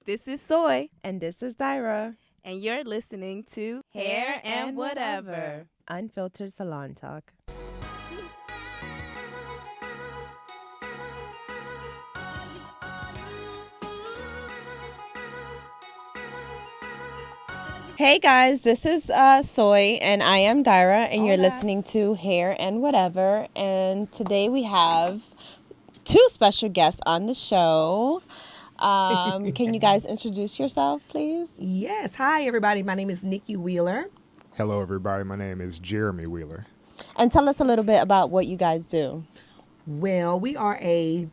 This is Soy, And this is Dyra, and you're listening to Hair and Whatever. Unfiltered Salon Talk. Hey guys, this is Soy, and I am Dyra, and you're Hola. listening to Hair and Whatever. And today we have two special guests on the show. Can you guys introduce yourself, please? Yes. Hi, everybody. My name is Nikki Wheeler. Hello, everybody. My name is Jeremy Wheeler. And tell us a little bit about what you guys do. Well, we are a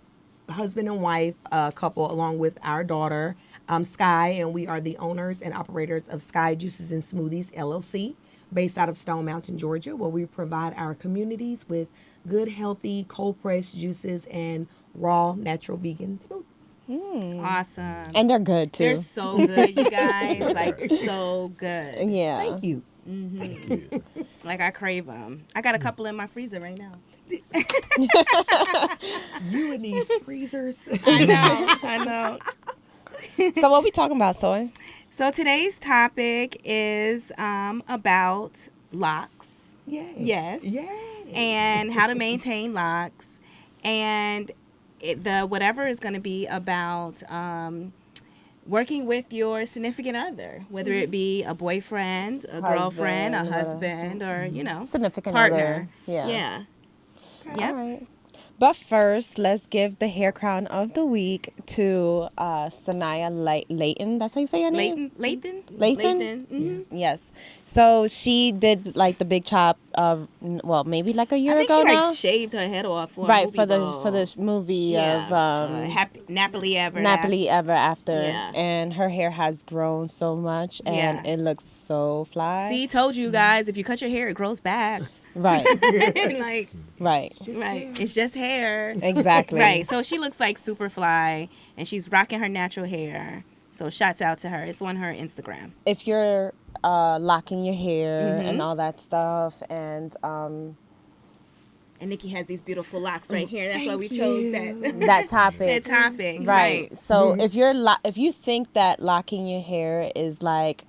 husband and wife couple along with our daughter, Sky, and we are the owners and operators of Sky Juices and Smoothies, LLC, based out of Stone Mountain, Georgia, where we provide our communities with good, healthy, cold-pressed juices and raw, natural, vegan smoothies. Awesome. And they're good, too. They're so good, you guys. Like, so good. Yeah. Thank you. Like, I crave them. I got a couple in my freezer right now. You and these freezers. I know. So what we talking about, Soy? So today's topic is about locks. Yay. Yes. Yay. And how to maintain locks. And the whatever is going to be about working with your significant other, whether it be a boyfriend, a girlfriend, a husband, or, Significant partner. other. Yeah. Yeah. All Yep. right. But first, let's give the hair crown of the week to Sanaa Lathan. That's how you say your name? Lathan? Lathan? Mm-hmm. Yes. So she did like the big chop maybe like a year I think ago she now. Shaved her head off for a Right, movie for the role. for this movie Yeah. of Nappily Ever. Nappily Ever After. Yeah. And her hair has grown so much and Yeah. it looks so fly. See, told you guys, if you cut your hair, it grows back. Right. Like, Right. right. It's just hair. Exactly. Right. So she looks like super fly, and she's rocking her natural hair. So shouts out to her. It's on her Instagram. If you're locking your hair Mm-hmm. and all that stuff and And Nikki has these beautiful locks right here. That's why we chose that that topic. that topic. Right. So if you think that locking your hair is like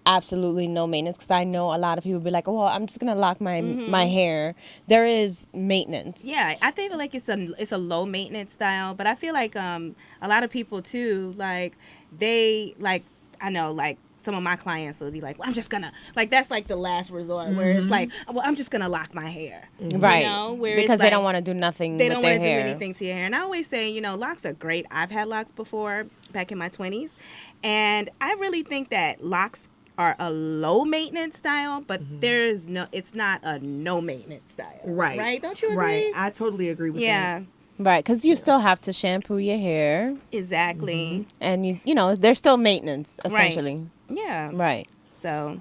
absolutely no maintenance, because I know a lot of people be like, oh, well, I'm just gonna lock my my hair. There is maintenance. Yeah, I feel like it's a low maintenance style, but I feel like a lot of people too, like they like, I know, like some of my clients will be like, well, I'm just gonna, like, that's like the last resort where it's like, well, I'm just gonna lock my hair. Right. You know, where Because it's they like, don't want to do nothing they with don't their want to do hair. anything to your hair. And I always say, locks are great. I've had locks before back in my 20s. And I really think that locks are a low maintenance style, but it's not a no maintenance style. Right. Right? Don't you agree? Right. I totally agree with that. Yeah, Right, because you still have to shampoo your hair, exactly. and you know there's still maintenance essentially. Yeah. Right. So,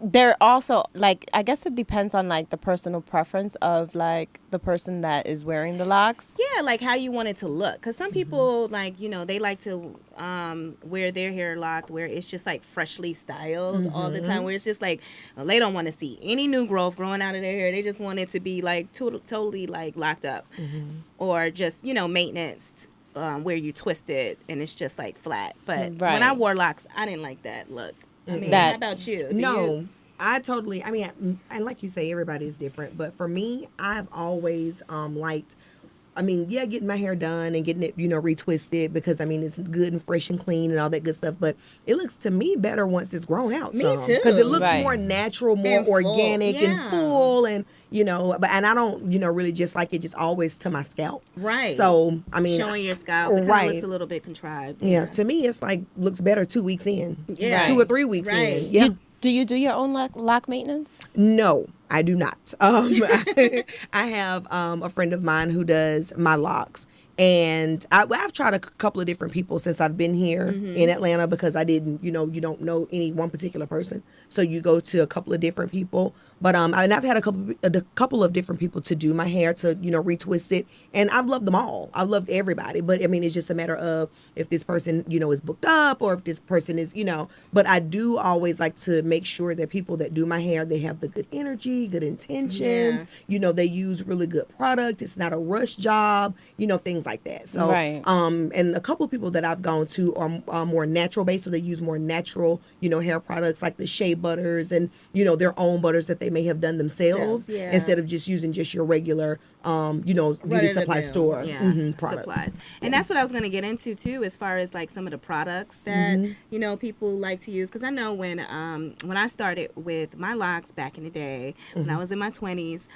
There also, like, I guess it depends on like the personal preference of like the person that is wearing the locks. yeah, like how you want it to look. Because some people, like, they like to wear their hair locked where it's just like freshly styled all the time, where it's just like, they don't want to see any new growth growing out of their hair. They just want it to be like totally like locked up, or just, maintenance. Where you twist it and it's just like flat. But when I wore locks, I didn't like that look. I mean, how about you? Do No, you? I totally. I mean, and like you say, everybody's different. But for me, I've always liked. I mean, yeah, getting my hair done and getting it, retwisted because I mean it's good and fresh and clean and all that good stuff. But it looks to me better once it's grown out. Me too. Because it looks Right. more natural, more And full. organic Yeah. and full, and and I don't really just like it just always to my scalp. Right. So I mean, Showing your scalp, it kind of Right. looks a little bit contrived. yeah, to me it's like looks better 2 weeks in, Yeah. 2 or 3 weeks Right. in. Yeah. Do you do your own lock maintenance? No, I do not. I have a friend of mine who does my locks. And I've tried a couple of different people since I've been here in Atlanta because I didn't, you don't know any one particular person. So you go to a couple of different people. But and I've had a couple of different people to do my hair, to retwist it, and I've loved them all. I've loved everybody. But I mean, it's just a matter of if this person is booked up, or if this person is But I do always like to make sure that people that do my hair, they have the good energy, good intentions. Yeah. They use really good product. It's not a rush job. Things like that. So Right. And a couple of people that I've gone to are more natural based, so they use more natural hair products like the shea butters and their own butters that they may have done themselves, Yeah. instead of just using just your regular beauty supply store products. Supplies. And that's what I was going to get into too, as far as like some of the products that people like to use, because I know when I started with my locks back in the day, when I was in my 20s,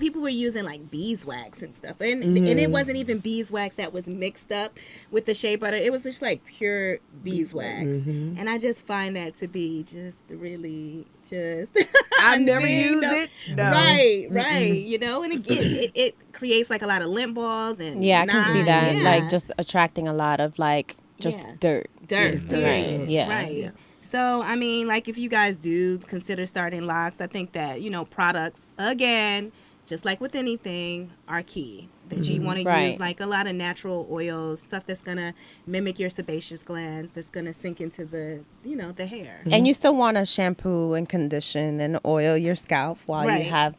people were using like beeswax and stuff, and it wasn't even beeswax that was mixed up with the shea butter. It was just like pure beeswax, and I just find that to be just really just. I've never used it. No. Right. And again, it creates like a lot of lint balls and Yeah, I can see that. Yeah. Like just attracting a lot of like just dirt. Dirt. Right. Yeah. Right. Yeah. So, I mean, like if you guys do consider starting locks, I think that, products, again, just like with anything, are key. That you want to use like a lot of natural oils, stuff that's going to mimic your sebaceous glands, that's going to sink into the, the hair. And you still want to shampoo and condition and oil your scalp while you have,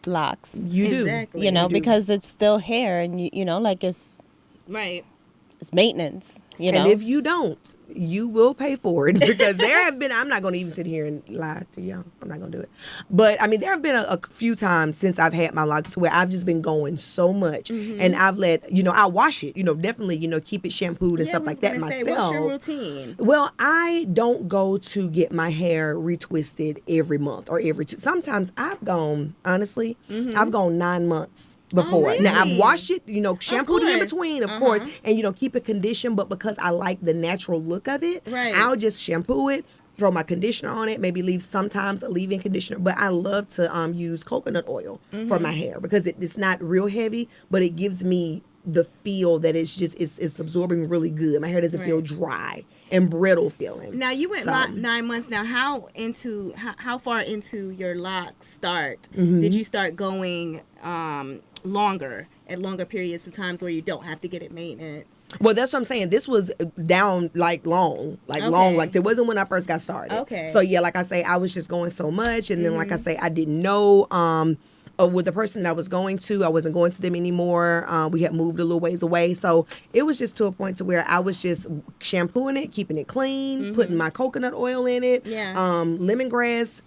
locks. You do. Exactly. Because it's still hair and, like it's maintenance. And if you don't, you will pay for it, because there have been, I'm not going to even sit here and lie to y'all. I'm not going to do it. But I mean, there have been a few times since I've had my locks to where I've just been going so much, and I've let, I wash it, definitely, keep it shampooed and stuff like that myself. What's your routine? Well, I don't go to get my hair retwisted every month or every two. Sometimes I've gone, honestly, I've gone 9 months before. Really? Now I've washed it, shampooed it in course. between, of course, and keep it conditioned. But because I like the natural look of it, I'll just shampoo it, throw my conditioner on it, maybe leave sometimes a leave-in conditioner. But I love to use coconut oil for my hair, because it's not real heavy, but it gives me the feel that it's absorbing really good. My hair doesn't feel dry and brittle feeling. Now you went 9 months. Now how far into your lock start did you start going longer periods of times where you don't have to get it maintenance? Well, that's what I'm saying. This was down long. Like it wasn't when I first got started. Okay. So yeah, like I say, I was just going so much, and then like I say, I didn't know. With the person that I was going to, I wasn't going to them anymore. We had moved a little ways away, so it was just to a point to where I was just shampooing it, keeping it clean, putting my coconut oil in it, lemongrass,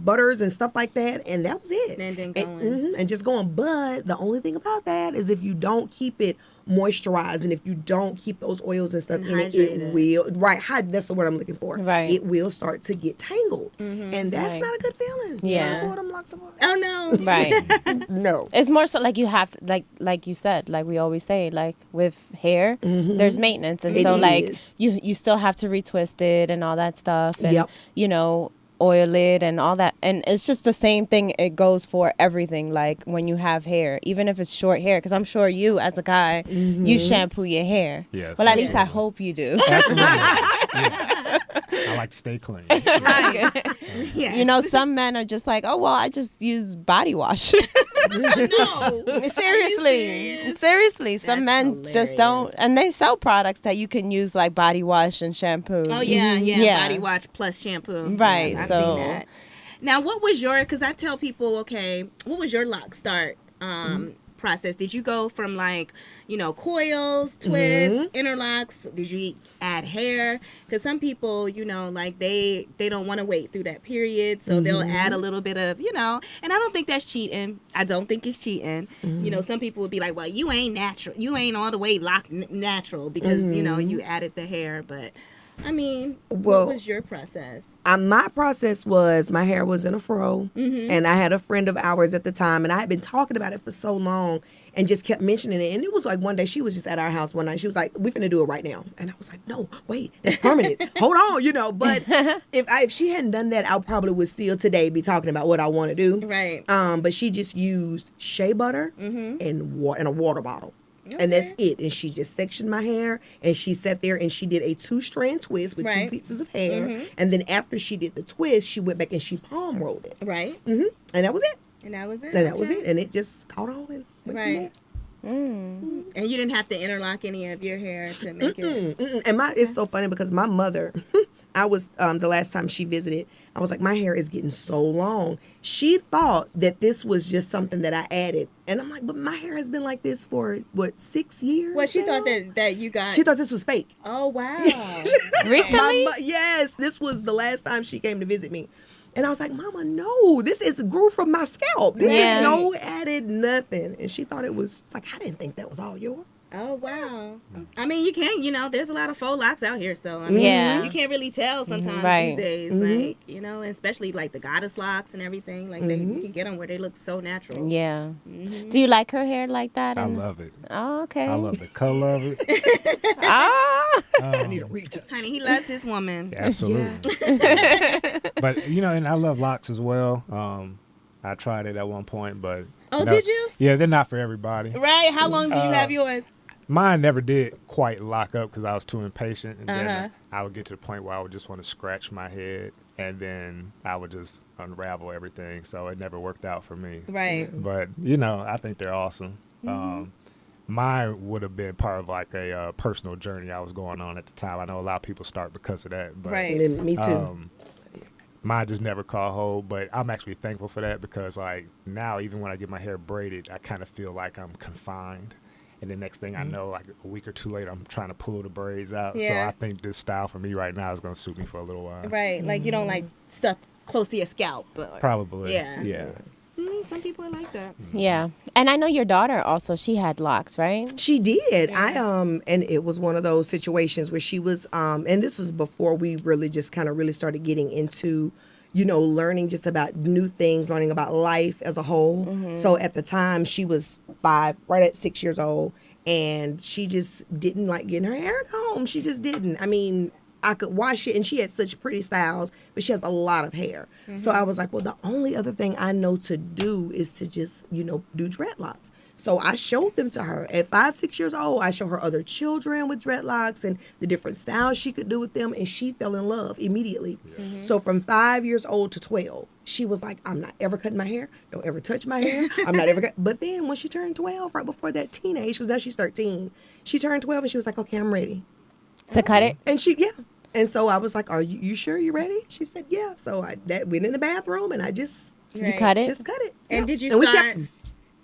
butters and stuff like that, and that was it. And then going. And just going. But the only thing about that is if you don't keep it moisturized, and if you don't keep those oils and stuff in it, it will that's the word I'm looking for. It will start to get tangled, and that's not a good feeling. Yeah. Oh no. Right. No. It's more so like you have to, like you said, like we always say, like with hair, there's maintenance, and so like you still have to retwist it and all that stuff, and oil it and all that, and it's just the same thing. It goes for everything. Like when you have hair, even if it's short hair, because I'm sure you as a guy, you shampoo your hair. Yes. Well, at least I hope you do. Absolutely. Yes. I like to stay clean. Yes. Some men are just like, oh well, I just use body wash. No. Seriously, some That's men just don't, and they sell products that you can use like body wash and shampoo. Oh yeah. Body wash plus shampoo. Right. I've So seen that. Now, what was because I tell people, okay, what was your lock start process? Did you go from like, coils, twists, interlocks? Did you add hair? Because some people, like they don't want to wait through that period, so they'll add a little bit of, and I don't think that's cheating. I don't think it's cheating. Some people would be like, well, you ain't natural. You ain't all the way locked natural because, you added the hair, but I mean, what was your process? My process was my hair was in a fro, and I had a friend of ours at the time, and I had been talking about it for so long and just kept mentioning it. And it was like one day she was just at our house one night. She was like, we're finna do it right now. And I was like, no, wait, it's permanent. Hold on, But if she hadn't done that, I probably would still today be talking about what I want to do. Right. But she just used shea butter and a water bottle. And that's it. And she just sectioned my hair, and she sat there and she did a 2-strand twist with 2 pieces of hair. And then after she did the twist, she went back and she palm rolled it. Right. And that was it. And that was it. And that was it. And it just caught on and went from there. And you didn't have to interlock any of your hair to make it. And it's so funny because my mother, I was the last time she visited, I was like, my hair is getting so long. She thought that this was just something that I added, and I'm like, but my hair has been like this for 6 years. Well, she now? thought that you got. She thought this was fake. Oh wow! Recently? Yes, this was the last time she came to visit me. And I was like, Mama, no, this is grew from my scalp. This is no added nothing. And she thought it was, it's like, I didn't think that was all yours. Oh wow! I mean, you can't. There's a lot of faux locks out here, so I mean, you can't really tell sometimes these days. Like especially like the goddess locks and everything. Like you can get them where they look so natural. Yeah. Do you like her hair like that? I love it. Oh, okay. I love the color of it. I need a retouch. Honey, he loves his woman. Absolutely. But and I love locks as well. I tried it at one point, but Did you? Yeah, they're not for everybody. Right. How long do you have yours? Mine never did quite lock up because I was too impatient, and then I would get to the point where I would just want to scratch my head, and then I would just unravel everything. So it never worked out for me. Right. But I think they're awesome. Mine would have been part of like a personal journey I was going on at the time. I know a lot of people start because of that. But, Right. Me too. Mine just never caught hold, but I'm actually thankful for that because like now, even when I get my hair braided, I kind of feel like I'm confined. And the next thing I know, like a week or two later, I'm trying to pull the braids out. Yeah. So I think this style for me right now is going to suit me for a little while. Right. Like you don't like stuff close to your scalp. But Probably. Yeah. Yeah. Some people are like that. Yeah. And I know your daughter also, she had locks, right? She did. And it was one of those situations where she was and this was before we really just kind of really started getting into learning just about new things, learning about life as a whole. So at the time she was 5, right at 6 years old, and she just didn't like getting her hair at home. She just didn't. I mean, I could wash it, and she had such pretty styles, but she has a lot of hair. So I was like, well, the only other thing I know to do is to just, do dreadlocks. So I showed them to her. At 5, 6 years old, I showed her other children with dreadlocks and the different styles she could do with them, and she fell in love immediately. So from 5 years old to 12, she was like, I'm not ever cutting my hair. Don't ever touch my hair. I'm not ever But then when she turned 12, right before that teenage, because now she's 13, she turned 12 and she was like, okay, I'm ready. To cut it? And And so I was like, are you sure you're ready? She said, yeah. So I went in the bathroom and I just You cut it? just cut it. And did you And we start kept 'em.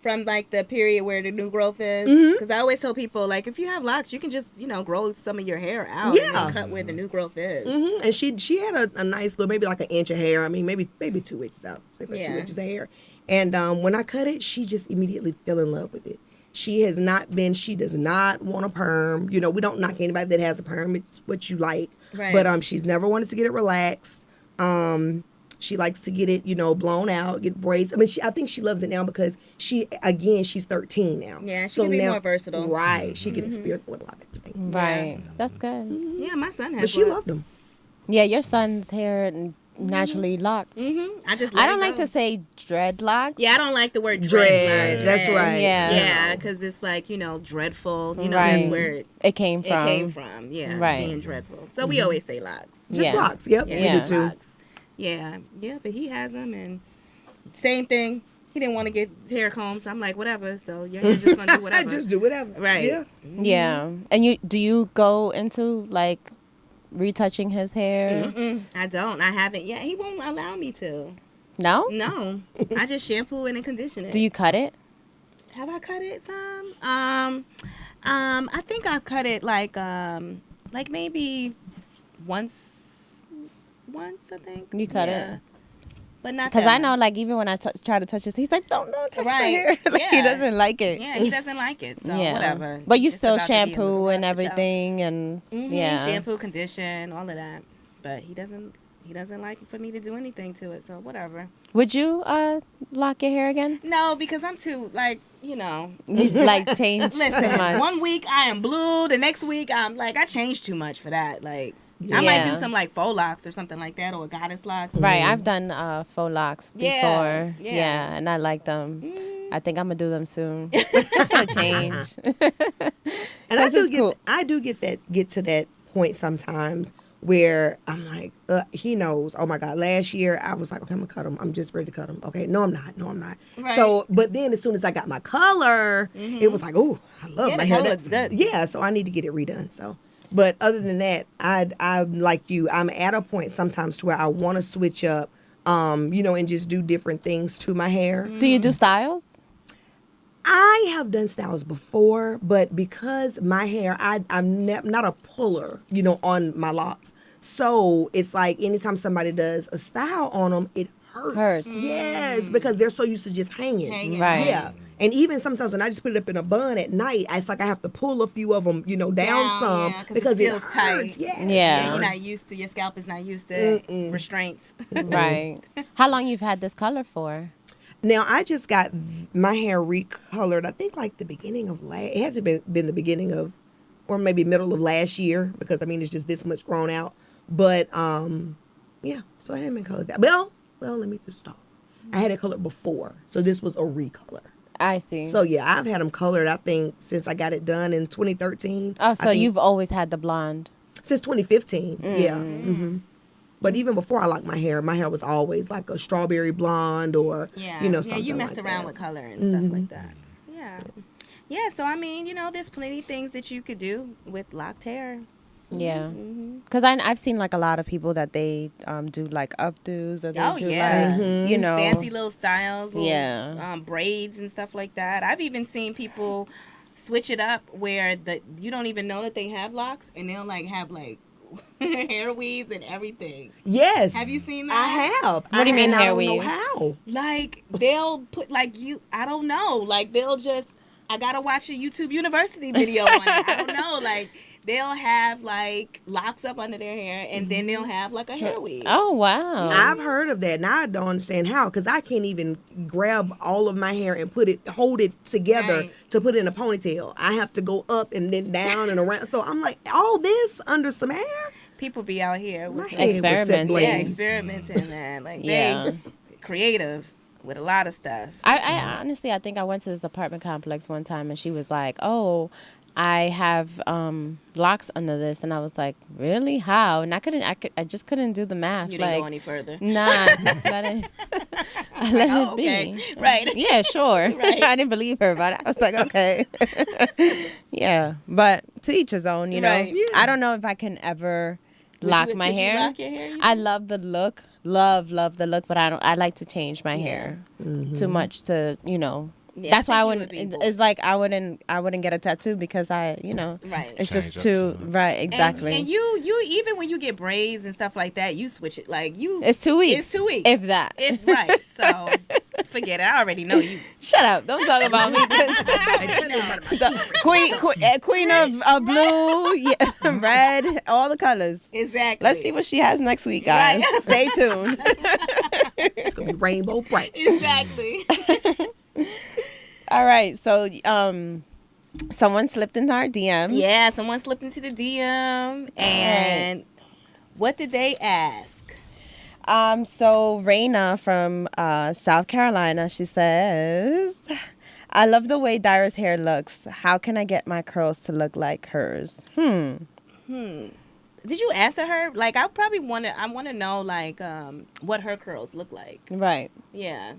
from like the period where the new growth is? Because I always tell people, like, if you have locks, you can just grow some of your hair out and then cut where the new growth is. And she had a nice little, maybe like an inch of hair. I mean, maybe 2 inches out, say about 2 inches of hair. And when I cut it, she just immediately fell in love with it. She does not want a perm. We don't knock anybody that has a perm. It's what you like. Right. But she's never wanted to get it relaxed. She likes to get it, blown out, get braids. I mean, I think she loves it now because she's 13 now. Yeah, she can be more versatile. Right. She can experiment with a lot of different things. Right. That's good. Yeah, my son has But she locks. loved them. Yeah, your son's hair naturally locks. I just I don't like to say dreadlocks. Yeah, I don't like the word Dread. dread. That's right. Yeah. Yeah, because it's like, dreadful. Right. That's where It came from. Yeah, Right. being dreadful. So we always say locks. Just Yeah. locks. Yep. Yeah, We do too. locks. Yeah, but he has them, and same thing. He didn't want to get his hair combed, so I'm like, whatever. So your hair's just gonna do whatever. Just do whatever. Right. Yeah. Yeah. And do you go into like retouching his hair? I don't. I haven't yet. He won't allow me to. No? No. I just shampoo and then condition it. Do you cut it? Have I cut it some? I think I've cut it like maybe once. I think You cut it? But not Because that I know, much. like, even when I try to touch his, he's like, don't touch my Right. hair. Like, he Yeah. doesn't like it. Yeah, he doesn't like it, so whatever. But you It's still about to be a shampoo little and rusty, child. everything, and yeah. Shampoo, condition, all of that. But he doesn't like for me to do anything to it, so whatever. Would you lock your hair again? No, because I'm too You like change Listen, too much. 1 week I am blue, the next week I'm like I changed too much for that. Like I might do some like faux locks or something like that, or goddess locks. Right, I've done faux locks before. Yeah, Yeah, and I like them. I think I'm gonna do them soon. Just for a change. do get to that point sometimes where I'm like, he knows. Oh my God! Last year I was like, okay, I'm gonna cut him. I'm just ready to cut him. Okay, no, I'm not. Right. So, but then as soon as I got my color, it was like, oh, I love my the hair. color looks good. Yeah, so I need to get it redone. So, but other than that, I'm like you. I'm at a point sometimes to where I want to switch up, and just do different things to my hair. Do you do styles? I have done styles before, but because my hair, I'm not a puller, on my locks. So it's like anytime somebody does a style on them, it hurts. Yes, because they're so used to just hanging. Right. Yeah. And even sometimes when I just put it up in a bun at night, it's like I have to pull a few of them, down some because it feels hurts. tight. Yes. Yeah. You're not used to, your scalp is not used to restraints. Right. How long you've had this color for? Now, I just got my hair recolored, I think like the beginning of it had to been the beginning of, or maybe middle of last year, because it's just this much grown out. But, yeah, so I hadn't been colored that. Well, let me just stop. I had it colored before, so this was a recolor. I see. So, yeah, I've had them colored, I think, since I got it done in 2013. Oh, so you've always had the blonde? Since 2015, yeah. Mm-hmm. But even before I locked my hair was always like a strawberry blonde or, something you mess like around that. with color and stuff like that. Yeah. Yeah, so, there's plenty of things that you could do with locked hair. Yeah. Because I've seen like a lot of people that they do like updos or they do like, fancy little styles, Yeah. Braids and stuff like that. I've even seen people switch it up where you don't even know that they have locks, and they'll like have like hair weaves and everything. Yes. Have you seen that? I have. What do you mean hair I don't weaves? know how. Like they'll put I don't know. Like they'll just, I gotta watch a YouTube University video on it. I don't know. Like they'll have like locks up under their hair, and then they'll have like a hair weave. Oh, wow. I've heard of that. Now I don't understand how, because I can't even grab all of my hair and hold it together to put it in a ponytail. I have to go up and then down and around. So I'm like, all this under some hair? People be out here with some, Experimenting. experimenting, man. Like Yeah. they creative with a lot of stuff. I honestly, I think I went to this apartment complex one time and she was like, oh, I have locks under this, and I was like, really? How? And I just couldn't do the math. You didn't go any further. Nah, just let it. I let it okay. be. Right. Yeah, sure. Right. I didn't believe her, but I was like, okay. Yeah, but to each his own, you know. Right. Yeah. I don't know if I can ever lock my Would you hair. lock your hair? I love the look, love the look, but I like to change my hair too much to, Yeah, that's why I think you wouldn't. would be It's like I wouldn't get a tattoo because Right. It's Change just up too to- right. Exactly. And you even when you get braids and stuff like that, you switch it. Like you, It's 2 weeks. It's 2 weeks. If that. Right. So forget it. I already know you. Shut up! Don't talk about me. 'Cause queen of blue, yeah, red, all the colors. Exactly. Let's see what she has next week, guys. Right. Stay tuned. It's going to be rainbow bright. Exactly. All right, so someone slipped into our DMs. Yeah, someone slipped into the DM, and what did they ask? So Raina from South Carolina, she says, I love the way Dyra's hair looks. How can I get my curls to look like hers? Did you answer her? Like, I want to know, like, what her curls look like. Right. Yeah.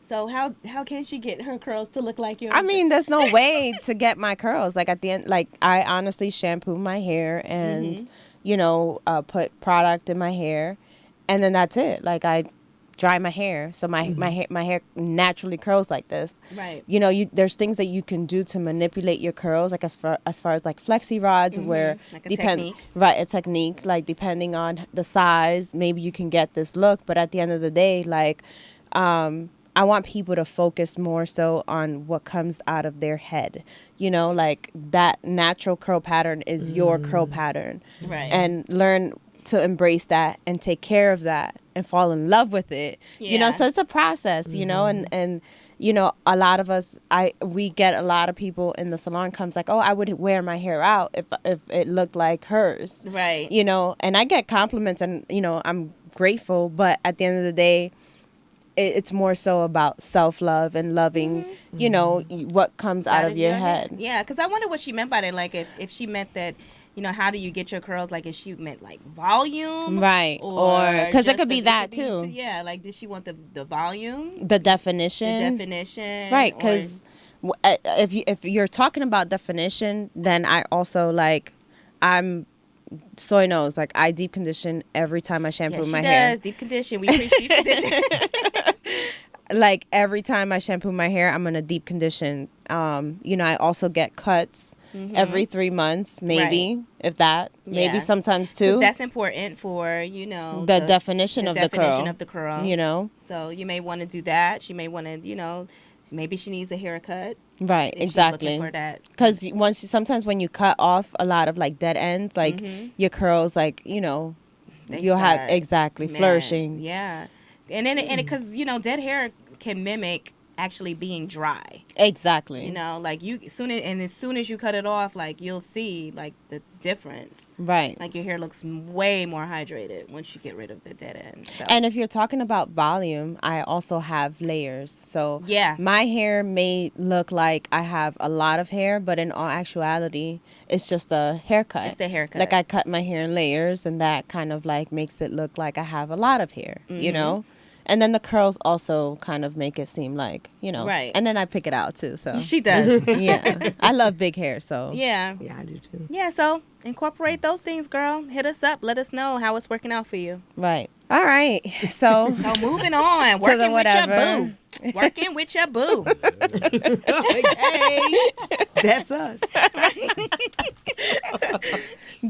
So how can she get her curls to look like yours? I mean, there's no way to get my curls. Like, at the end, like, I honestly shampoo my hair and, put product in my hair. And then that's it. Like, I dry my hair. So my hair naturally curls like this. Right. There's things that you can do to manipulate your curls, like as far as like flexi rods, where Like a technique. Right, a technique. Like, depending on the size, maybe you can get this look. But at the end of the day, like, I want people to focus more so on what comes out of their head. Like that natural curl pattern is your curl pattern. Right. And learn to embrace that and take care of that and fall in love with it. Yeah. So it's a process, and a lot of us, we get a lot of people in the salon comes like, oh, I would wear my hair out if it looked like hers. Right. And I get compliments and, I'm grateful, but at the end of the day, it's more so about self-love and loving, you know, what comes out of your head. Yeah, because I wonder what she meant by that. Like, if she meant that, you know, how do you get your curls? Like, if she meant like volume, Right? Or because it could be that too. Yeah, like, did she want the volume, The definition, right? Because if you're talking about definition, then I also like soy knows, like, I deep condition every time I shampoo my hair. Deep condition. We preach deep condition. Like, every time I shampoo my hair, I'm gonna deep condition. You know, I also get cuts every 3 months, maybe, if that. Maybe sometimes 2. That's important for, you know, the definition of the curl. You know, so you may want to do that. She may want to, you know, maybe she needs a haircut. Right, exactly. For that, because sometimes when you cut off a lot of like dead ends, like your curls, like, you know, you'll have flourishing. Yeah, and then because you know, dead hair can mimic actually being dry. Exactly. You know, like as soon as you cut it off, like, you'll see like the difference. Right. Like, your hair looks way more hydrated once you get rid of the dead end. So. And if you're talking about volume, I also have layers. So yeah, my hair may look like I have a lot of hair, but in all actuality, it's just a haircut. It's the haircut. Like, I cut my hair in layers, and that kind of like makes it look like I have a lot of hair, you know? And then the curls also kind of make it seem like, you know. Right. And then I pick it out too, so. She does. Yeah. I love big hair, so. Yeah. Yeah, I do too. Yeah, so incorporate those things, girl. Hit us up. Let us know how it's working out for you. Right. All right. So moving on. Working with your boo. Working with your boo. Hey, that's us.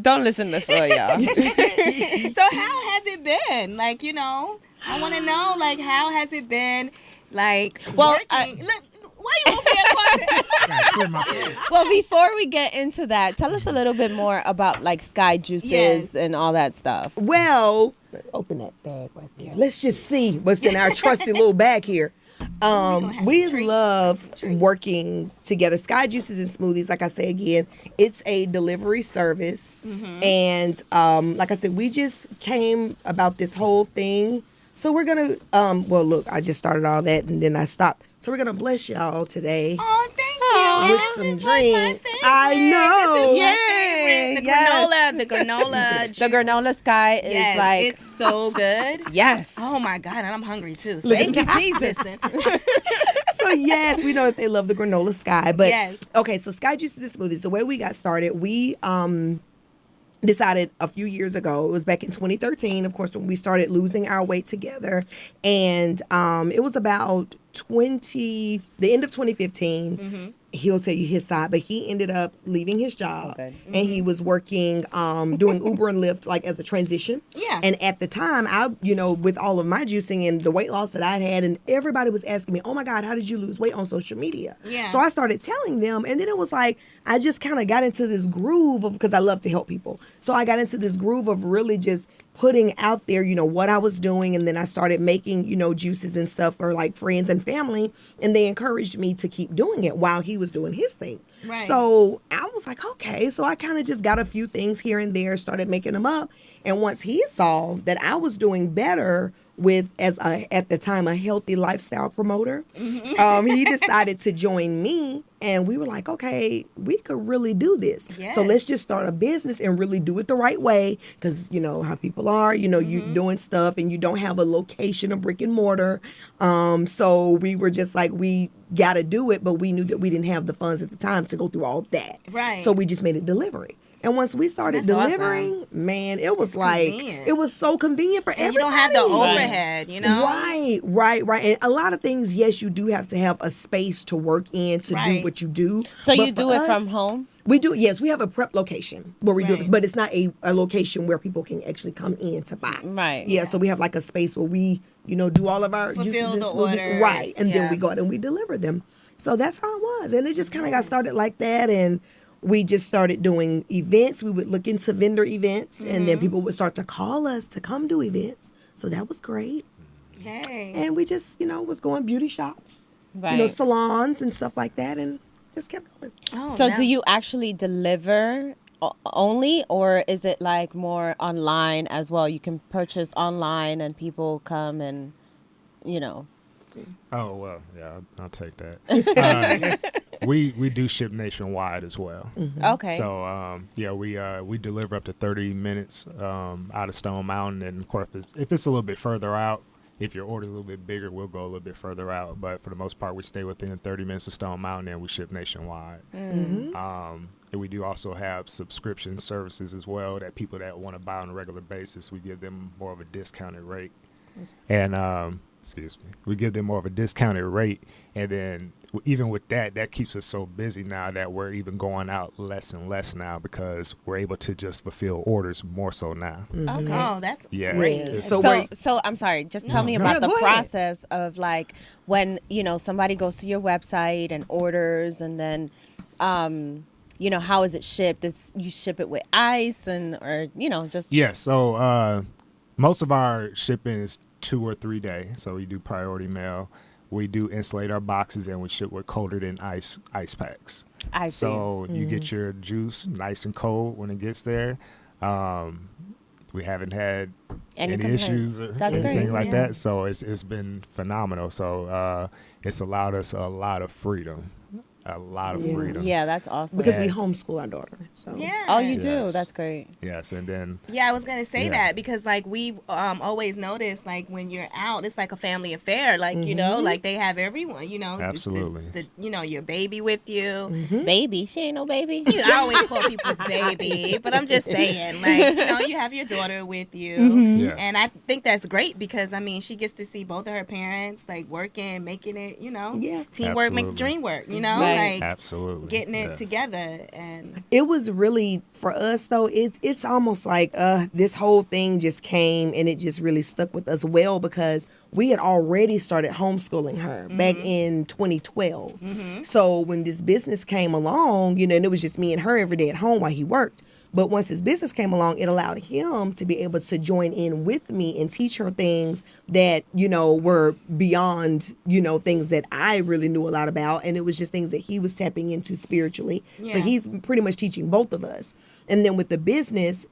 Don't listen to Soy, y'all. So how has it been? Like, you know, I want to know, like, how has it been, like, working? Look, why you over here quiet? Well, before we get into that, tell us a little bit more about, like, Sky Juices and all that stuff. Well, open that bag right there. Let's just see what's in our trusty little bag here. We love working together. Sky Juices and Smoothies, like I say again, it's a delivery service. And like I said, we just came about this whole thing. So we're going to, well, look, I just started all that and then I stopped. So we're going to bless y'all today. Oh, thank you. With some drinks. I know. This is my favorite. The granola juice. The granola Sky is like. It's so good. Yes. Oh my God, and I'm hungry too. So Thank you, Jesus. So yes, we know that they love the granola Sky. But yes. Okay, so Sky Juices and Smoothies, the way we got started, we decided a few years ago, it was back in 2013, of course, when we started losing our weight together. And it was about the end of 2015. He'll tell you his side, but he ended up leaving his job and he was working, doing Uber and Lyft, like, as a transition. Yeah. And at the time, with all of my juicing and the weight loss that I'd had, and everybody was asking me, oh my God, how did you lose weight on social media? Yeah. So I started telling them, and then it was like, I just kind of got into this groove of, because I love to help people. So I got into this groove of really just putting out there, what I was doing. And then I started making, juices and stuff for like friends and family. And they encouraged me to keep doing it while he was doing his thing. Right. So I was like, okay. So I kind of just got a few things here and there, started making them up. And once he saw that I was doing better with, at the time, a healthy lifestyle promoter, he decided to join me. And we were like, okay, we could really do this. Yes. So let's just start a business and really do it the right way. Because you know how people are, you doing stuff and you don't have a location, a brick and mortar. So we were just like, we got to do it. But we knew that we didn't have the funds at the time to go through all that. Right. So we just made it delivery. And once we started delivering, man, it was convenient. It was so convenient for everybody. You don't have the overhead, Right. And a lot of things, yes, you do have to have a space to work in to do what you do. So you do it from home? We do, yes. We have a prep location where we do it, but it's not a location where people can actually come in to buy. Right. Yeah, so we have like a space where we, do all of our juices and smoothies. Right. And then we go out and we deliver them. So that's how it was. And it just kind of got started like that. And we just started doing events. We would look into vendor events, and then people would start to call us to come do events. So that was great. Hey. And we just, was going beauty shops, right. Salons and stuff like that, and just kept going. So do you actually deliver only, or is it like more online as well? You can purchase online and people come and, Oh well, yeah, I'll take that. We do ship nationwide as well. Okay. So yeah, we deliver up to 30 minutes out of Stone Mountain, and of course, if it's a little bit further out, if your order's a little bit bigger, we'll go a little bit further out. But for the most part, we stay within 30 minutes of Stone Mountain, and we ship nationwide. And we do also have subscription services as well that people that want to buy on a regular basis, we give them more of a discounted rate. And excuse me, we give them more of a discounted rate, and then even with that, that keeps us so busy now that we're even going out less and less now because we're able to just fulfill orders more so now. Okay. Oh, that's Yeah. great. So I'm sorry. Just tell me about the go ahead. process of like when somebody goes to your website and orders, and then how is it shipped? You ship it with ice or just Yeah. So most of our shipping is 2 or 3 day. So we do priority mail. We do insulate our boxes, and we ship with colder than ice packs. I see. So you get your juice nice and cold when it gets there. We haven't had Any any complaints? issues or That's anything great. like Yeah. that. So it's been phenomenal. So it's allowed us a lot of freedom. A lot of freedom. Yeah, that's awesome. Because we Yeah. homeschool our daughter. So Yeah. Oh, you do? Yes. That's great. Yes, and then Yeah, I was gonna say Yeah. that because like we've always noticed like when you're out, it's like a family affair. Like like they have everyone. Absolutely. Your baby with you. Baby, she ain't no baby. I always call people's baby, but I'm just saying, like you have your daughter with you, Yes. and I think that's great because I mean she gets to see both of her parents like working, making it. Yeah. Teamwork make Absolutely. the dream work. Right. Like absolutely getting it yes. together and. it was really for us though. It's almost like this whole thing just came and it just really stuck with us well because we had already started homeschooling her back in 2012. So when this business came along, and it was just me and her every day at home while he worked. But once his business came along, it allowed him to be able to join in with me and teach her things that, were beyond, things that I really knew a lot about. And it was just things that he was tapping into spiritually. So Yeah. he's pretty much teaching both of us. And then with the business,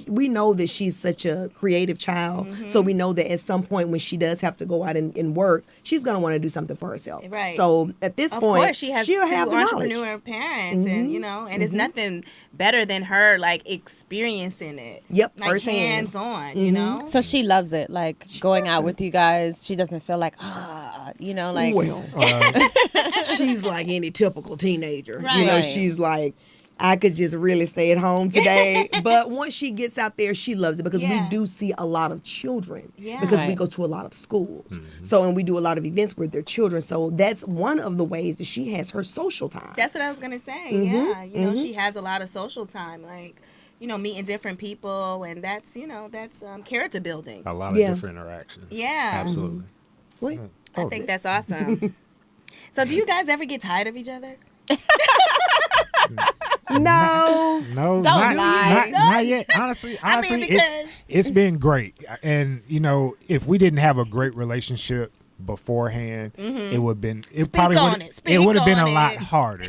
we know that she's such a creative child. So we know that at some point when she does have to go out and work, she's going to want to do something for herself. Right. So at this Of point, course, she has two she'll have the knowledge. entrepreneur parents, and it's nothing better than her like experiencing it. Yep, like firsthand. hands on. So she loves it, like going out with you guys. She doesn't feel like like Well, she's like any typical teenager. Right. She's like, I could just really stay at home today. But once she gets out there, she loves it because we Yeah. do see a lot of children Yeah. because we Right. go to a lot of schools. So, and we do a lot of events with their children. So that's one of the ways that she has her social time. That's what I was gonna say. Yeah, she has a lot of social time, like meeting different people, and that's character building. a lot of Yeah. different interactions. Yeah. Absolutely. Wait. I think that's awesome. So, do you guys ever get tired of each other? No. No, Don't not, lie. not yet. Honestly, I mean, because- it's been great. And if we didn't have a great relationship beforehand, it would have been Speak would have been on a lot it. harder.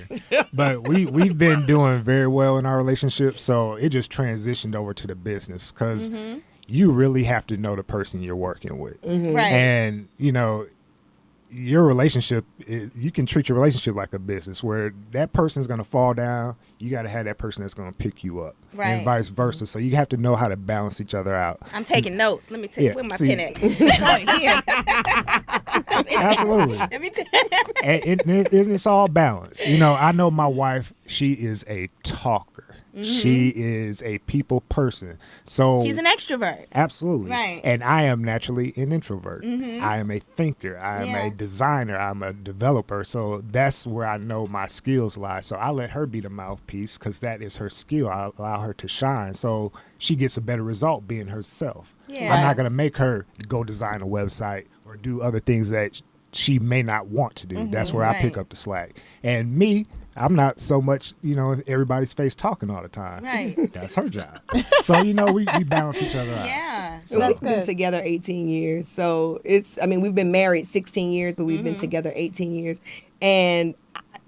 But we've been doing very well in our relationship, so it just transitioned over to the business because you really have to know the person you're working with, Right. and your relationship, you can treat your relationship like a business where that person's going to fall down. You got to have that person that's going to pick you up, Right. and vice versa. So you have to know how to balance each other out. I'm taking notes. Let me take Yeah, where my see- pen at. Absolutely. Let me And it's all balanced. I know my wife, she is a talker. She is a people person. So She's an extrovert. absolutely. Right. And I am naturally an introvert. I am a thinker. I am Yeah. a designer. I'm a developer. So that's where I know my skills lie. So I let her be the mouthpiece because that is her skill. I allow her to shine. So she gets a better result being herself. Yeah. I'm not going to make her go design a website or do other things that she may not want to do. That's where I pick Right. up the slack. And me, I'm not so much, everybody's face talking all the time. Right. That's her job. So, we balance each other out. Yeah. So That's we've been good. together 18 years. So we've been married 16 years, but we've been together 18 years. And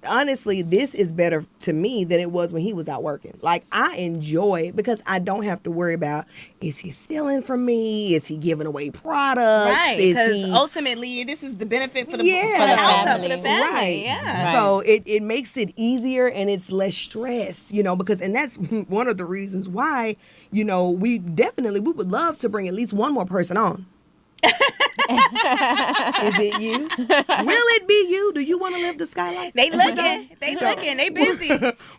honestly, this is better to me than it was when he was out working. Like, I enjoy it because I don't have to worry about, is he stealing from me? Is he giving away products? Right, Is because he... ultimately this is the benefit for the, Yeah. for the household, family. for the family. Right. Yeah. So it makes it easier and it's less stress, because, and that's one of the reasons why, we would love to bring at least one more person on. Is it you? Will it be you? Do you want to live the Sky life? They looking, they busy.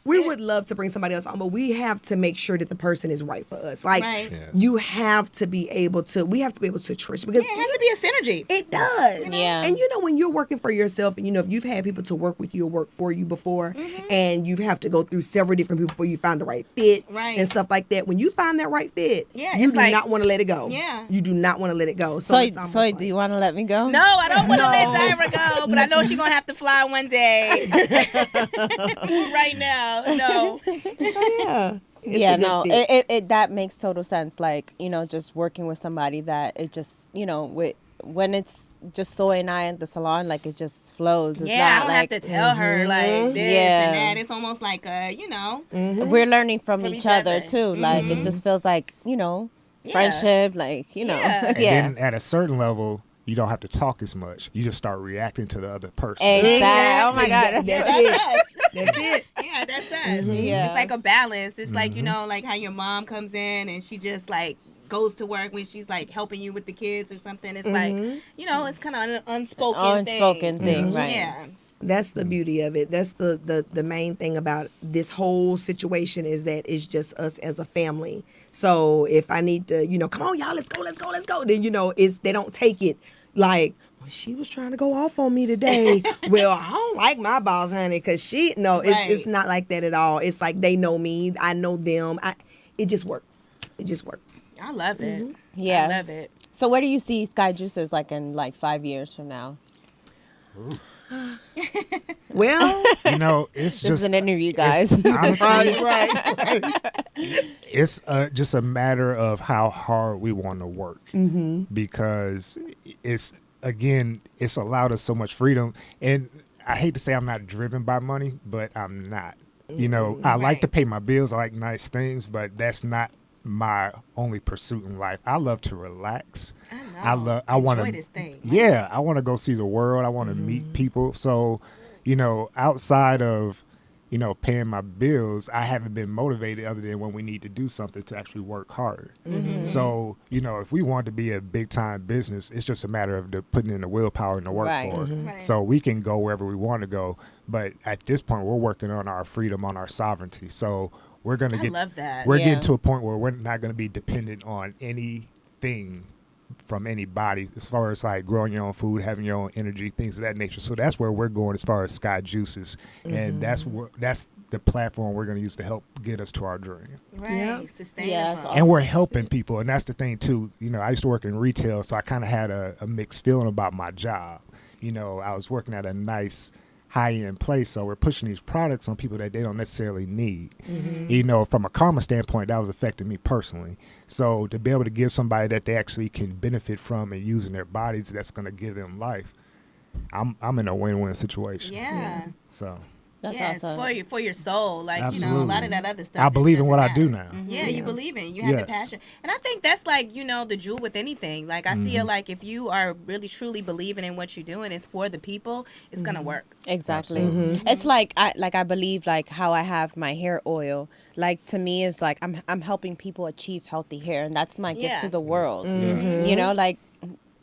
We would love to bring somebody else on, but we have to make sure that the person is right for us. Like, Right. Yes. you have to be able to, we have to be able to trust, because Yeah, it has to be a synergy. it does. Yeah. And when you're working for yourself, and if you've had people to work with you or work for you before, and you have to go through several different people before you find the right fit Right. and stuff like that, when you find that right fit, Yeah, you it's do like- not want to let it go. Yeah. You do not want to let it go. So, it's almost like- do you want to let me go? No, I don't want to No. let Tyra go, but I know she's gonna have to fly one day. Right now, no. Yeah. It's Yeah, a good no, fit. it that makes total sense. Like, just working with somebody that it just, when it's just Soy and I at the salon, like, it just flows. It's Yeah, I not don't like have to tell her like this Yeah. and that. It's almost like we're learning from From each each other other. too. Like, it just feels like, friendship, like, Yeah. And yeah. then at a certain level, you don't have to talk as much. You just start reacting to the other person. Exactly. Oh my God. That's That's it. us. That's it. Yeah, that's us. Yeah. It's like a balance. It's like, like how your mom comes in and she just like goes to work when she's like helping you with the kids or something. It's like, it's kind of an unspoken thing, right? Yeah. That's the beauty of it. That's the main thing about this whole situation, is that it's just us as a family. So if I need to, come on, y'all, let's go. Then, they don't take it like, well, she was trying to go off on me today. Well, I don't like my boss, honey, because Right. it's not like that at all. It's like they know me, I know them. It just works. It just works. I love it. Yeah. I love it. So where do you see Sky Juices like in like 5 years from now? Well, It's This just is an interview, guys. honestly, right. it's just a matter of how hard we want to work, because it's allowed us so much freedom. And I hate to say I'm not driven by money, but I'm not. I like Right. to pay my bills. I like nice things, but that's not my only pursuit in life. I love to relax. I know. I want Enjoy to. this thing. Yeah, I want to go see the world. I want to meet people. So, outside of, paying my bills, I haven't been motivated other than when we need to do something to actually work hard. So, if we want to be a big time business, it's just a matter of putting in the willpower and the work Right. for it. Right. So we can go wherever we want to go. But at this point, we're working on our freedom, on our sovereignty. So we're going to I love that. We're Yeah. getting to a point where we're not going to be dependent on anything from anybody as far as like growing your own food, having your own energy, things of that nature. So that's where we're going as far as Sky Juices, and that's the platform we're going to use to help get us to our dream. Right. Yeah. Sustainable. Yeah, it's And we're Awesome. helping people, and that's the thing too. I used to work in retail, so I kind of had a mixed feeling about my job. I was working at a nice high-end place, so we're pushing these products on people that they don't necessarily need. From a karma standpoint, that was affecting me personally. So to be able to give somebody that they actually can benefit from and use in their bodies, that's going to give them life, I'm in a win-win situation. Yeah. So That's Yes, awesome. for your soul. Like, a Absolutely. lot of that other stuff. I believe in doesn't what I matter. do now. Yeah, you believe in it. You have the Yes. passion. And I think that's like, the jewel with anything. Like, I feel like if you are really truly believing in what you're doing, it's for the people, it's going to work. Exactly. Absolutely. It's like I believe like how I have my hair oil. Like to me is like I'm helping people achieve healthy hair, and that's my gift Yeah. to the world. Like,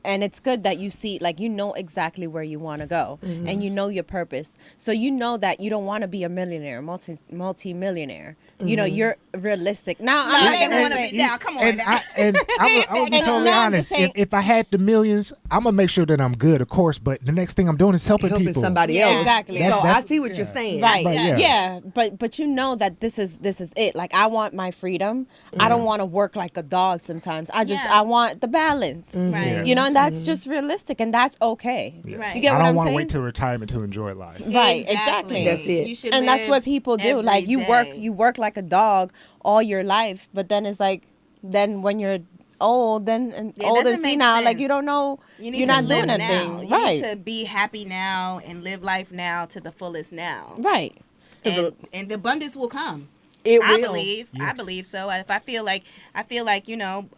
and it's good that you see like exactly where you want to go, and your purpose. So that you don't want to be a millionaire, multi-millionaire. You're realistic. Now I'm not they gonna wanna say be down. Come on. And I will be And totally no, I'm just honest. saying- If I had the millions, I'm gonna make sure that I'm good, of course. But the next thing I'm doing is helping Helping people. somebody Yeah, else. exactly. So I That's- see what yeah. you're saying. Right. But yeah. yeah. But that this is it. Like I want my freedom. I don't want to work like a dog sometimes. Yeah. I want the balance. Right. Yes. And that's just realistic, and that's okay. Yes. Right. You get I what don't I'm want to saying? wait till retirement to enjoy life. Right, exactly. That's it. You should And that's live what people do. every Like you day. work like a dog all your life, but then it's like then when you're old, then and Yeah, it old and doesn't make senile, like sense. you don't know, You need you're to not live doing now. anything, You right? need to be happy now and live life now to the fullest now. Right. And the abundance will come. It I will. believe. I Yes. believe so. If I feel like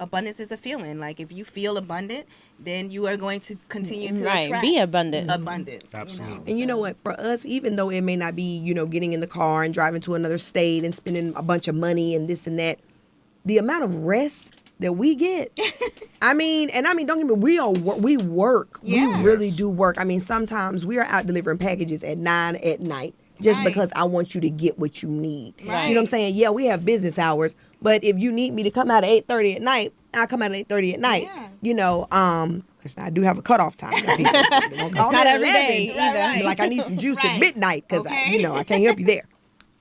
abundance is a feeling. Like if you feel abundant, then you are going to continue to Right. attract Be abundant. abundance. Absolutely. And you know what? For us, even though it may not be, getting in the car and driving to another state and spending a bunch of money and this and that, the amount of rest that we get. I mean, don't get me. We work. Yeah. We really Yes. do work. I mean, sometimes we are out delivering packages at 9 at night just Right. because I want you to get what you need. Right. You know what I'm saying? Yeah, we have business hours, but if you need me to come out at 8:30 at night, I'll come out at 8:30 at night. Yeah. Because I do have a cutoff time. It's not every day either. Right. Like I need some juice at Right. midnight because Okay. I can't help you there.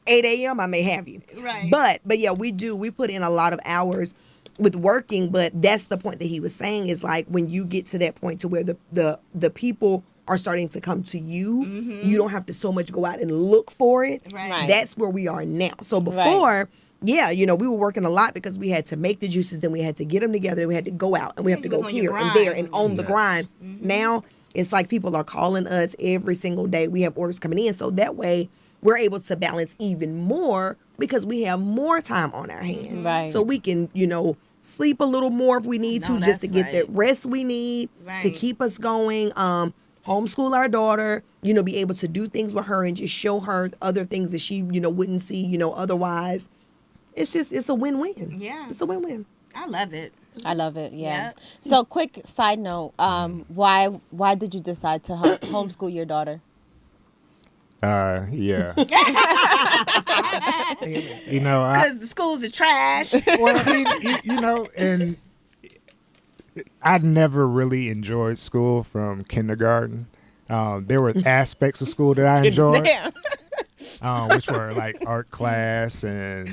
8 a.m. I may have you. Right. But yeah, we put in a lot of hours with working, but that's the point that he was saying is like when you get to that point to where the people are starting to come to you, you don't have to so much go out and look for it. Right. That's where we are now. So before, yeah, we were working a lot because we had to make the juices, then we had to get them together, we had to go out, and we have to you was go on your here and there grind. and on the Yes. grind. Now it's like people are calling us every single day. We have orders coming in, so that way we're able to balance even more because we have more time on our hands. Right. So we can, sleep a little more if we need No, to, just to that's get that right. rest we need to Right. keep us going. Homeschool our daughter, be able to do things with her and just show her other things that she, wouldn't see, otherwise. It's a win-win. Yeah. It's a win-win. I love it. I love it. Yeah. Yeah. So, quick side note: why did you decide to homeschool your daughter? Yeah. I, Because the schools are trash. well, I mean, and I never really enjoyed school from kindergarten. There were aspects of school that I enjoyed, which were like art class and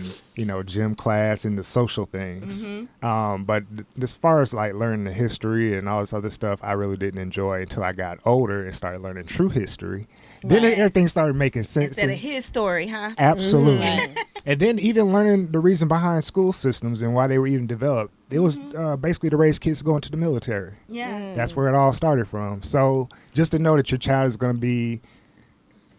gym class and the social things. But as far as like learning the history and all this other stuff, I really didn't enjoy until I got older and started learning true history. Then Right. everything started making sense. Instead of and- his story, huh? Absolutely. Right. And then even learning the reason behind school systems and why they were even developed. It was basically to raise kids going to the military. Yeah. That's where it all started from. So just to know that your child is going to be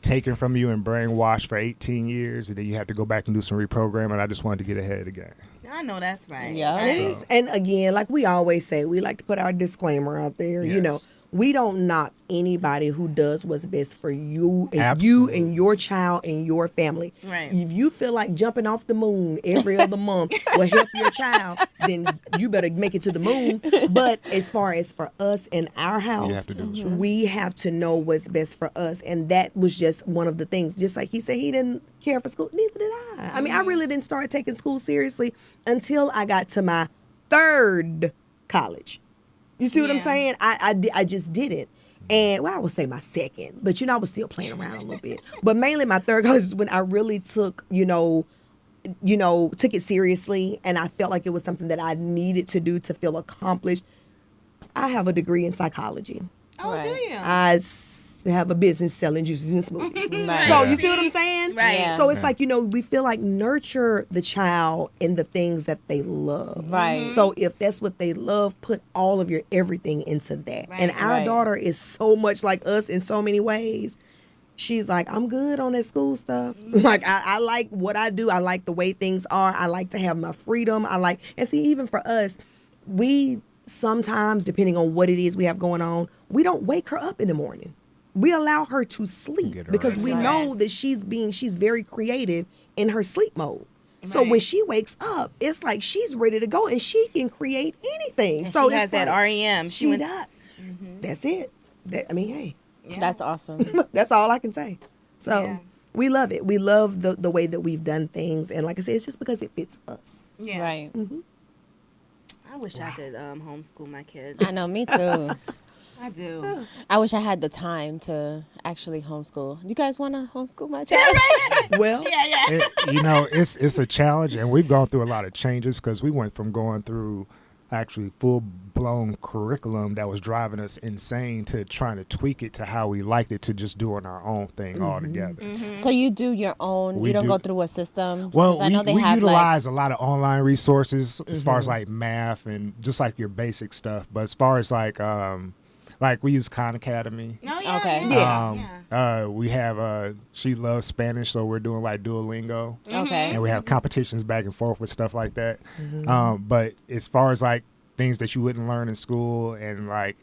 taken from you and brainwashed for 18 years, and then you have to go back and do some reprogramming. I just wanted to get ahead of the game. I know that's right. Yeah. Right. It is, and again, like we always say, we like to put our disclaimer out there. Yes. We don't knock anybody who does what's best for you and Absolutely. you and your child and your family. Right. If you feel like jumping off the moon every other month will help your child, then you better make it to the moon. But as far as for us in our house, You have to do what's right. we have to know what's best for us. And that was just one of the things. Just like he said, he didn't care for school. Neither did I. I mean, I really didn't start taking school seriously until I got to my third college. You see what I'm Yeah. saying? I just didn't. And I would say my second, but I was still playing around a little bit. But mainly my third college is when I really took, took it seriously, and I felt like it was something that I needed to do to feel accomplished. I have a degree in psychology. Oh, Right. do you? I have a business selling juices and smoothies. Right. So you see what I'm saying? Right. Yeah. So it's like, we feel like nurture the child in the things that they love. Right. So if that's what they love, put all of your everything into that. Right. And our Right. daughter is so much like us in so many ways. She's like, I'm good on that school stuff. Like, I like what I do. I like the way things are. I like to have my freedom. And see, even for us, we sometimes, depending on what it is we have going on, we don't wake her up in the morning. We allow her to sleep Get her because rest. we Right. know that she's very creative in her sleep mode. So Right. when she wakes up, it's like she's ready to go and she can create anything. And so she has it's that like, REM. She went- does. That's it. Hey, Yeah. That's awesome. that's all I can say. So Yeah. we love it. We love the way that we've done things. And like I said, it's just because it fits us. Yeah. Right. I wish I could homeschool my kids. I know. Me too. I do. I wish I had the time to actually homeschool. You guys want to homeschool my child? Well, Yeah, yeah. It's a challenge, and we've gone through a lot of changes because we went from going through actually full-blown curriculum that was driving us insane to trying to tweak it to how we liked it to just doing our own thing all together. So you do your own. We you don't do. go through a system. Well, 'Cause I know they we have utilize a lot of online resources as far as like math and just like your basic stuff. But as far as like we use Khan Academy. Oh, yeah, Okay. yeah. We have she loves Spanish, so we're doing like Duolingo. Okay. And we have competitions back and forth with stuff like that. But as far as like things that you wouldn't learn in school and like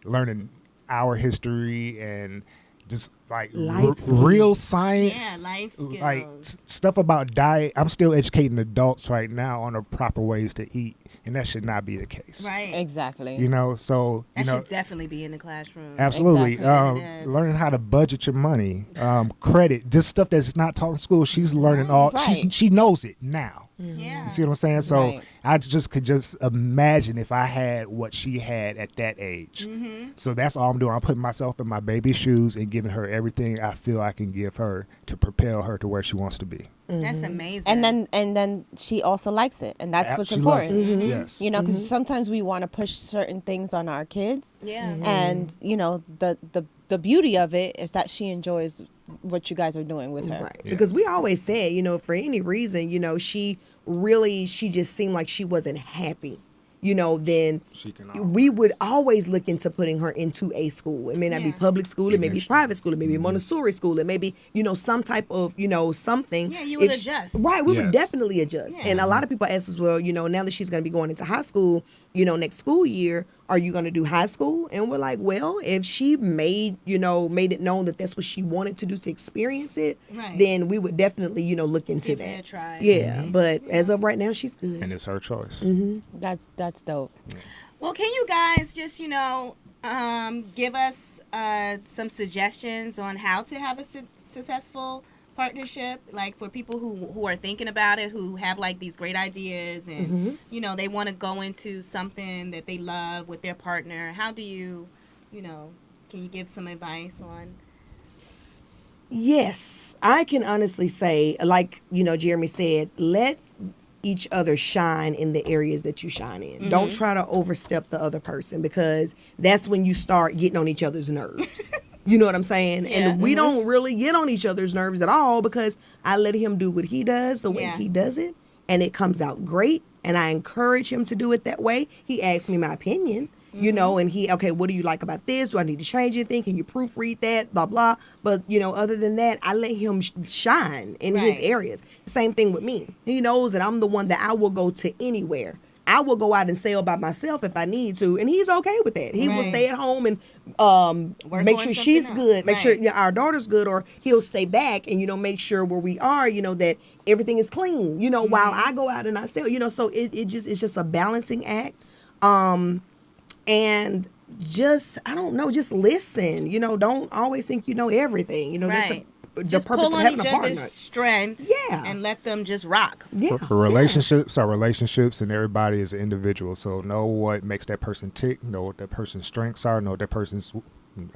learning our history and just like Life skills. real science, Yeah, life skills. like stuff about diet. I'm still educating adults right now on the proper ways to eat, and that should not be the case. Right. Exactly. You know, so That you know, should definitely be in the classroom. absolutely. Exactly. Learning how to budget your money, credit, just stuff that's not taught in school. She's learning all. Right. She knows it now. Yeah. You see what I'm saying? So Right. I just could just imagine if I had what she had at that age. So that's all I'm doing. I'm putting myself in my baby's shoes and giving her everything I feel I can give her to propel her to where she wants to be. That's amazing. And then she also likes it, and that's what's She loves important. it. Yes. You know, because sometimes we want to push certain things on our kids. Yeah. And you know, the beauty of it is that she enjoys what you guys are doing with her. Right. Because we always said, for any reason, she just seemed like she wasn't happy, then She can we would always look into putting her into a school. It may not be Yeah. public school, it may be Eventually. private school, it may be Montessori school, it may be, some type of, something. Yeah, you would If- adjust. Right, we would Yes. definitely adjust. Yeah. And a lot of people ask us, well, now that she's going to be going into high school, next school year, are you going to do high school? And we're like, well, if she made it known that that's what she wanted to do to experience it, Right. then we would definitely, look into Give that. it a try. Yeah, but as of right now, she's good. And it's her choice. That's dope. Well, can you guys just, give us some suggestions on how to have a successful partnership, like for people who are thinking about it, who have like these great ideas and, they want to go into something that they love with their partner. How do you, can you give some advice on? Yes, I can honestly say, like, Jeremy said, let each other shine in the areas that you shine in. Don't try to overstep the other person, because that's when you start getting on each other's nerves. You know what I'm saying? Yeah. And we don't really get on each other's nerves at all, because I let him do what he does the way Yeah. he does it, and it comes out great, and I encourage him to do it that way. He asks me my opinion. And okay, what do you like about this? Do I need to change anything? Can you proofread that? Blah, blah. But, other than that, I let him shine in his Right. areas. Same thing with me. He knows that I'm the one that I will go to anywhere. I will go out and sell by myself if I need to, and he's okay with that. He will Right. stay at home and Work make on sure something she's else. good, make Right. sure our daughter's good, or he'll stay back and make sure where we are, that everything is clean. While I go out and I sell. So it's just a balancing act. And just, I don't know, just listen. Don't always think you know everything. That's Right. the Just purpose pull of on having each a partner. other's strengths, Yeah. and let them just rock. Yeah. For relationships are relationships, and everybody is an individual. So know what makes that person tick, know what that person's strengths are, know what that person's,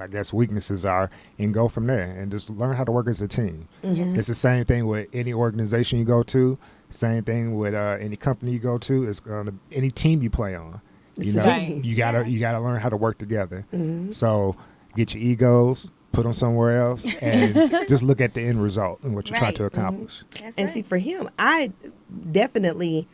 I guess, weaknesses are, and go from there. And just learn how to work as a team. It's the same thing with any organization you go to. Same thing with any company you go to. It's any team you play on. It's a team. You gotta learn how to work together. So get your egos, put them somewhere else, and just look at the end result and what you try Right. to accomplish. That's And it. see, for him, I definitely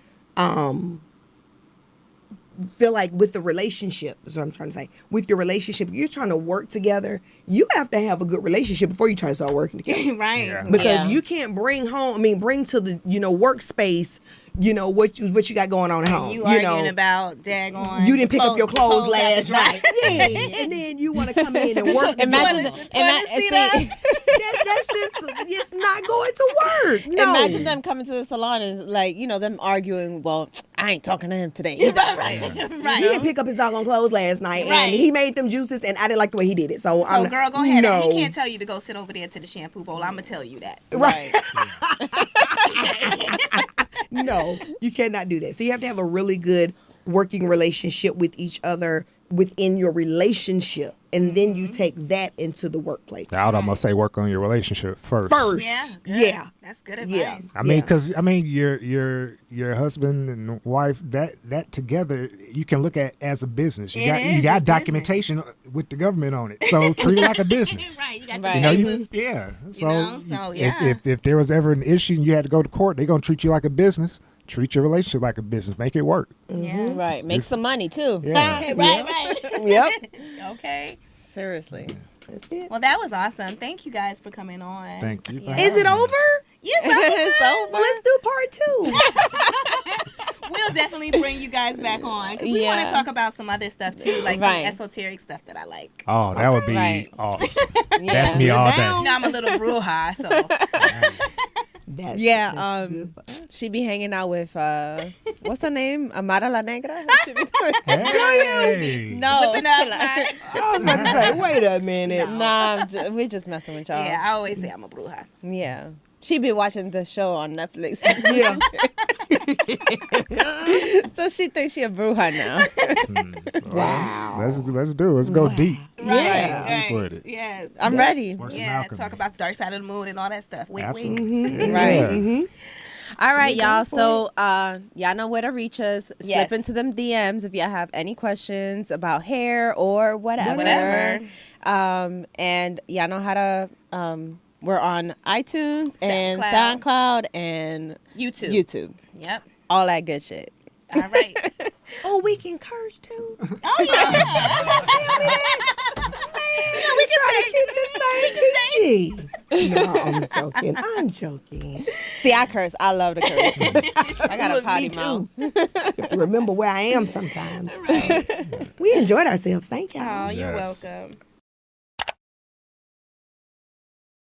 feel like with the relationship, is what I'm trying to say. With your relationship, you're trying to work together. You have to have a good relationship before you try to start working together. Right. Yeah. Because Yeah. you can't bring to the workspace, what you got going on at home. You arguing about daggone. you didn't pick up your clothes last after dry. night. Yeah, and then you want to come in and work. Imagine, That's just, it's not going to work. No. imagine them coming to the salon and like, them arguing. Well, I ain't talking to him today. He's He didn't pick up his doggone clothes last night, Right. and he made them juices, and I didn't like the way he did it. So, So, girl, go ahead. No, He can't tell you to go sit over there to the shampoo bowl. I'm gonna tell you that. right. No, you cannot do that. So you have to have a really good working relationship with each other within your relationship. and then you take that into the workplace. I would almost say work on your relationship first. Yeah. That's good Yeah. advice. I mean, because your husband and wife that together you can look at as a business. You It is you a got documentation with the government on it, so treat it like a business. Right. You got Right. the You know, papers. yeah. So, yeah. If there was ever an issue and you had to go to court, they're gonna treat you like a business. Treat your relationship like a business. Make it work. Yeah. Right. Make some money too. Yeah. Right. Yep. Okay. Seriously. That's it. Well, that was awesome. Thank you guys for coming on. Thank you. for Is it having me. over? Yes, It's over. Well, let's do part 2. we'll definitely bring you guys back on because we want to Yeah. talk about some other stuff too, like Right. some esoteric stuff that I like. Oh, that would be Right. awesome. Yeah. That's me all day. down. You know, I'm a little bruja, so That's Yeah, good. she be hanging out with what's her name? Amara La Negra? She be doing- Hey. no, Whipping up, chill out. I was about to say, wait a minute. Nah, we're just messing with y'all. yeah, I always say I'm a bruja. Yeah. She be watching the show on Netflix. Yeah. So she thinks she a bruja now. Wow. Let's do it. Let's go deep. Yeah. Deep with it. Yes. I'm ready. Work some Yeah, alchemy. talk about dark side of the moon and all that stuff. Wink, wink. Absolutely. Right. Yeah. All right, y'all. So y'all know where to reach us. Yes. Slip into them DMs if y'all have any questions about hair or whatever. Whatever. And y'all know how to we're on iTunes and SoundCloud. SoundCloud and YouTube. YouTube. Yep. All that good shit. All right. Oh, we can curse too. Oh yeah. We trying to keep this thing PG. No, I'm joking. I'm joking. See, I curse. I love to curse. I got a Look, potty me mouth. too. You have to remember where I am sometimes. So, we enjoyed ourselves. Thank y'all. Oh, you're Yes. welcome.